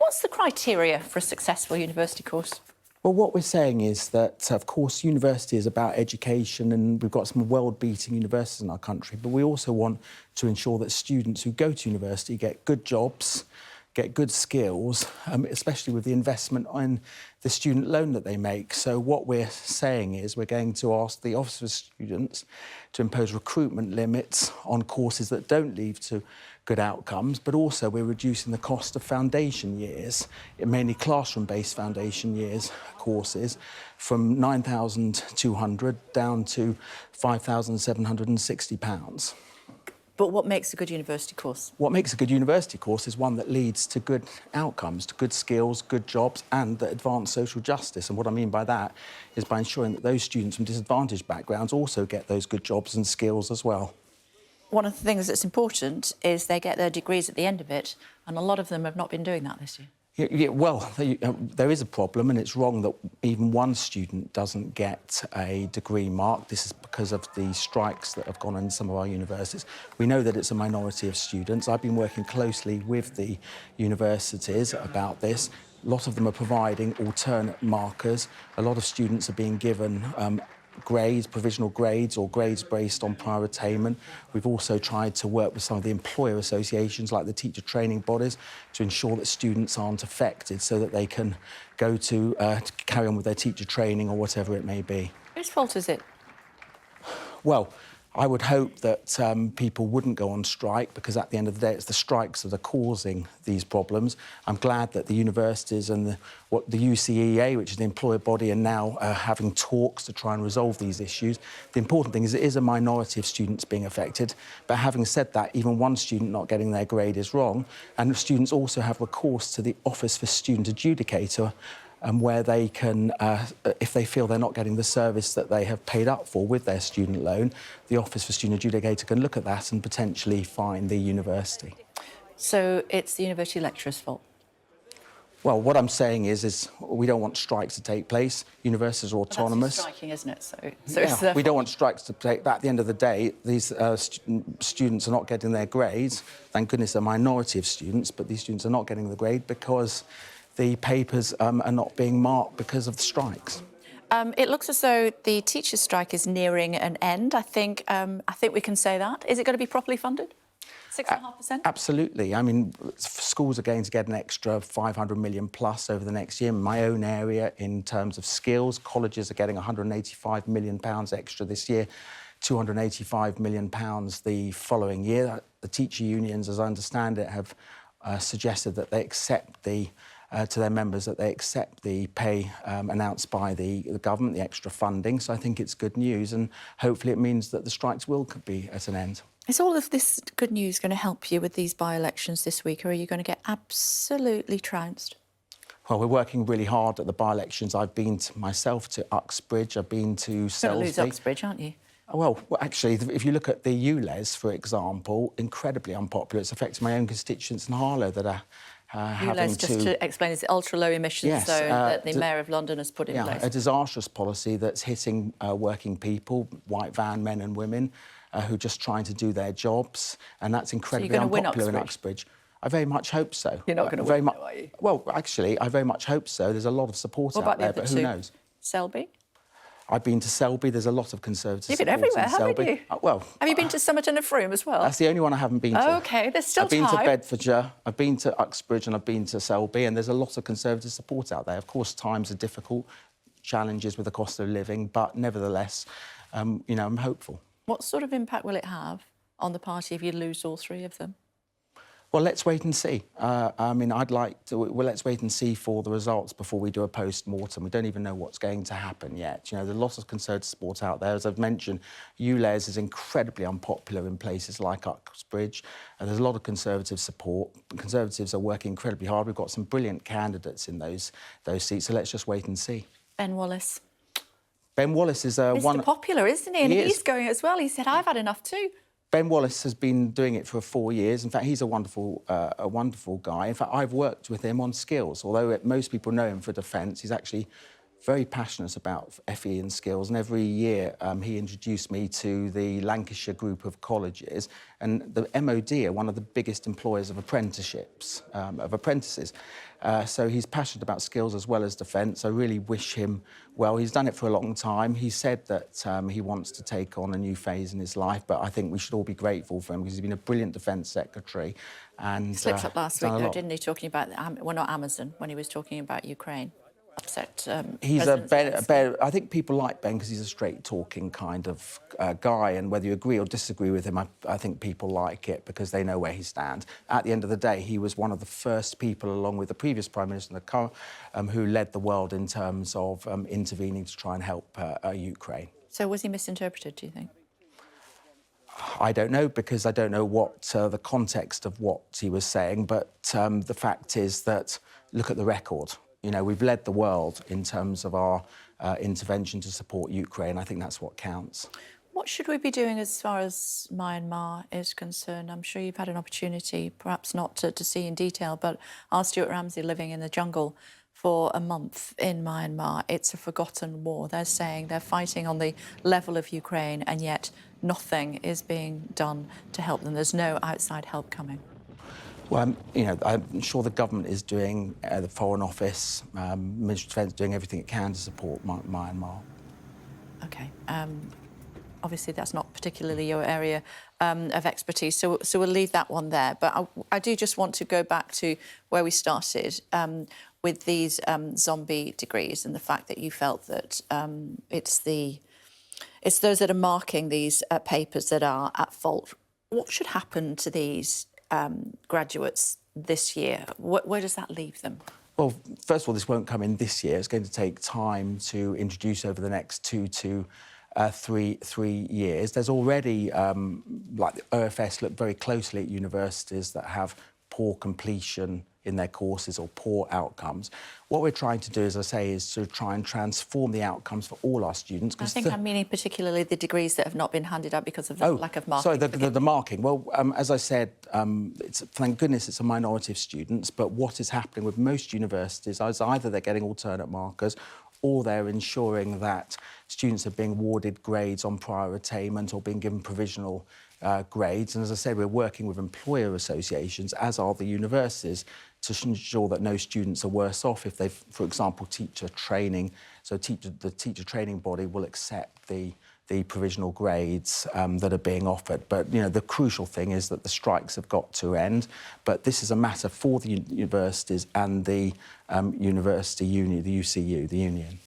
What's the criteria for a successful university course? Well, what we're saying is that, of course, university is about education and we've got some world-beating universities in our country, but we also want to ensure that students who go to university get good jobs, get good skills, especially with the investment in the student loan that they make. So what we're saying is we're going to ask the Office for Students to impose recruitment limits on courses that don't lead to good outcomes, but also we're reducing the cost of foundation years, mainly classroom-based foundation years courses, from £9,200 down to £5,760. But what makes a good university course? What makes a good university course is one that leads to good outcomes, to good skills, good jobs, and that advance social justice. And what I mean by that is by ensuring that those students from disadvantaged backgrounds also get those good jobs and skills as well. One of the things that's important is they get their degrees at the end of it, and a lot of them have not been doing that this year. Yeah, well, there is a problem, and it's wrong that even one student doesn't get a degree mark. This is because of the strikes that have gone on in some of our universities. We know that it's a minority of students. I've been working closely with the universities about this. A lot of them are providing alternate markers. A lot of students are being given grades, provisional grades or grades based on prior attainment. We've also tried to work with some of the employer associations like the teacher training bodies to ensure that students aren't affected so that they can go to carry on with their teacher training or whatever it may be. Whose fault is it? Well, I would hope that people wouldn't go on strike because at the end of the day it's the strikes that are causing these problems. I'm glad that the universities and the UCEA, which is the employer body, are now having talks to try and resolve these issues. The important thing is it is a minority of students being affected, but having said that, even one student not getting their grade is wrong, and students also have recourse to the Office for Student Adjudicator, where they can, if they feel they're not getting the service that they have paid up for with their student loan, the Office for Student Adjudicator can look at that and potentially fine the university. So it's the university lecturer's fault? Well, what I'm saying is we don't want strikes to take place. Universities are autonomous. Well, that's striking, isn't it? So yeah, we don't want strikes to take. But at the end of the day, these students are not getting their grades. Thank goodness, a minority of students, but these students are not getting the grade because the papers are not being marked because of the strikes. It looks as though the teachers' strike is nearing an end. I think we can say that. Is it going to be properly funded? 6.5%? Absolutely. I mean, schools are going to get an extra 500 million plus over the next year. In my own area, in terms of skills, colleges are getting 185 million pounds extra this year, 285 million pounds the following year. The teacher unions, as I understand it, have suggested that they accept to their members that they accept the pay announced by the government, the extra funding. So I think it's good news, and hopefully it means that the strikes will be at an end. Is all of this good news going to help you with these by-elections this week, or are you going to get absolutely trounced? Well, we're working really hard at the by-elections. I've been myself to Uxbridge, I've been to Selsby. You're going to lose Uxbridge, aren't you? Well, actually, if you look at the ULEZ, for example, incredibly unpopular. It's affecting my own constituents in Harlow that are having to... Just to explain, it's the ultra-low emissions zone that the Mayor of London has put in place. A disastrous policy that's hitting working people, white van men and women, who are just trying to do their jobs, and that's incredibly unpopular in Uxbridge. I very much hope so. You're not going to win, though, are you? Well, actually, I very much hope so. There's a lot of support out there, but who knows? Selby? I've been to Selby. There's a lot of Conservative You've been everywhere, haven't you? Well... Have you been to Somerton and Frome as well? That's the only one I haven't been to. OK, there's still time. I've been to Bedfordshire, I've been to Uxbridge and I've been to Selby, and there's a lot of Conservative support out there. Of course, times are difficult, challenges with the cost of living, but nevertheless, you know, I'm hopeful. What sort of impact will it have on the party if you lose all three of them? Well, let's wait and see. I mean, I'd like to... Well, let's wait and see for the results before we do a post-mortem. We don't even know what's going to happen yet. You know, there's a lot of Conservative support out there. As I've mentioned, ULEZ is incredibly unpopular in places like Uxbridge. There's a lot of Conservative support. Conservatives are working incredibly hard. We've got some brilliant candidates in those seats, so let's just wait and see. Ben Wallace. Ben Wallace is Mr. Popular, isn't he? And he's going as well. He said, I've had enough too. Ben Wallace has been doing it for 4 years. In fact, he's a wonderful guy. In fact, I've worked with him on skills. Although most people know him for defence, he's actually very passionate about FE and skills, and every year he introduced me to the Lancashire group of colleges, and the MOD are one of the biggest employers of apprenticeships, of apprentices. So he's passionate about skills as well as defence. I really wish him well. He's done it for a long time. He said that he wants to take on a new phase in his life, but I think we should all be grateful for him because he's been a brilliant defence secretary. And He slipped up last week, though, didn't he, talking about, well, not Amazon, when he was talking about Ukraine. Upset he's a better, I think people like Ben because he's a straight-talking kind of guy, and whether you agree or disagree with him, I think people like it because they know where he stands. At the end of the day, he was one of the first people, along with the previous Prime Minister and the current, who led the world in terms of intervening to try and help Ukraine. So was he misinterpreted, do you think? I don't know, because I don't know what the context of what he was saying, but the fact is that, look at the record. You know, we've led the world in terms of our intervention to support Ukraine. I think that's what counts. What should we be doing as far as Myanmar is concerned? I'm sure you've had an opportunity, perhaps not to see in detail, but our Stuart Ramsay living in the jungle for a month in Myanmar. It's a forgotten war. They're saying they're fighting on the level of Ukraine, and yet nothing is being done to help them. There's no outside help coming. Well, you know, I'm sure the government is doing, the Foreign Office, Ministry of Defence, doing everything it can to support Myanmar. OK. Obviously, that's not particularly your area of expertise, so we'll leave that one there. But I do just want to go back to where we started with these zombie degrees and the fact that you felt that it's those that are marking these papers that are at fault. What should happen to these graduates this year? Where does that leave them? Well, first of all, this won't come in this year. It's going to take time to introduce over the next 2 to 3 years. There's already, like the OFS, look very closely at universities that have poor completion in their courses or poor outcomes. What we're trying to do, as I say, is to try and transform the outcomes for all our students. I think I'm meaning particularly the degrees that have not been handed out because of the lack of marking. Sorry, the marking. Well, as I said, thank goodness it's a minority of students, but what is happening with most universities is either they're getting alternate markers or they're ensuring that students are being awarded grades on prior attainment or being given provisional grades. And as I said, we're working with employer associations, as are the universities, to ensure that no students are worse off if they've, for example, teacher training. So the teacher training body will accept the provisional grades that are being offered. But, you know, the crucial thing is that the strikes have got to end. But this is a matter for the universities and the university union, the UCU, the union.